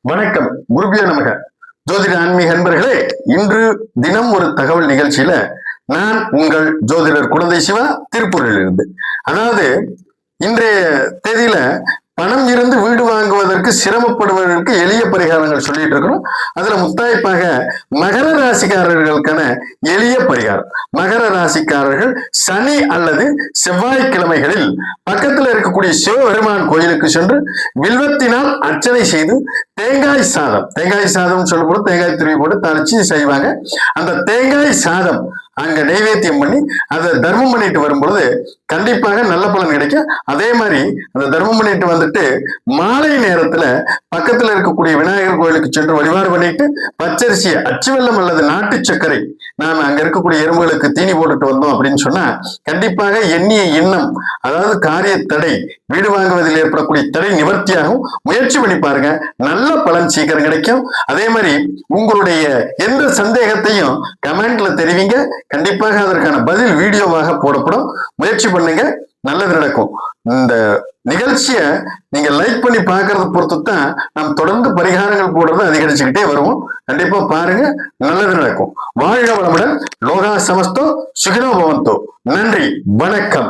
வணக்கம். குருபியோ நமக. ஜோதிட ஆன்மீக அன்பர்களே, இன்று தினம் ஒரு தகவல் நிகழ்ச்சியில நான் உங்கள் ஜோதிடர் குழந்தை சிவா, திருப்பூரில் இருந்து. அதாவது இன்றைய தேதியில பணம் இருந்து வீடு வாங்குவதற்கு சிரமப்படுவதற்கு எளிய பரிகாரங்கள் சொல்லிட்டு இருக்கிறோம். அதுல முத்தாய்ப்பாக மகர ராசிக்காரர்களுக்கான எளிய பரிகாரம். மகர ராசிக்காரர்கள் சனி அல்லது செவ்வாய்க்கிழமைகளில் பக்கத்தில் இருக்கக்கூடிய சிவபெருமான் கோயிலுக்கு சென்று வில்வத்தினால் அர்ச்சனை செய்து தேங்காய் சாதம் சொல்லும்போது தேங்காய் துருவி போட்டு தளிச்சு செய்வாங்க. அந்த தேங்காய் சாதம் அங்க நைவேத்தியம் பண்ணி அதை தர்மம் பண்ணிட்டு வரும்பொழுது கண்டிப்பாக நல்ல பலன் கிடைக்கும். அதே மாதிரி அந்த தர்மம் பண்ணிட்டு வந்துட்டு மாலை நேரத்துல பக்கத்துல இருக்கக்கூடிய விநாயகர் கோயிலுக்கு சென்று வழிபாடு பண்ணிட்டு பச்சரிசி, அச்சு வெல்லம் அல்லது நாட்டு சர்க்கரை நாம் அங்க இருக்கக்கூடிய எறும்புகளுக்கு தீனி போட்டுட்டு வந்தோம் அப்படின்னு சொன்னா கண்டிப்பாக எண்ணிய எண்ணம், அதாவது காரிய தடை, வீடு வாங்குவதில் ஏற்படக்கூடிய தடை நிவர்த்தியாகும். முயற்சி பண்ணி பாருங்க, நல்ல பலன் சீக்கிரம் கிடைக்கும். அதே மாதிரி உங்களுடைய எந்த சந்தேகத்தையும் கமெண்ட்ல தெரிவிங்க, கண்டிப்பாக அதற்கான பதில் வீடியோவாக போடப்படும். முயற்சி பண்ணுங்க, நல்லது நடக்கும். இந்த நிகழ்ச்சியை நீங்க லைக் பண்ணி பாக்குறத பொறுத்து தான் நாம் தொடர்ந்து பரிகாரங்கள் போடுறது அதிகரிச்சுக்கிட்டே வருவோம். கண்டிப்பா பாருங்க, நல்லது நடக்கும். வாழ்க வளமுடன். லோகா சமஸ்தோ சுகினோ பவந்தோ. நன்றி, வணக்கம்.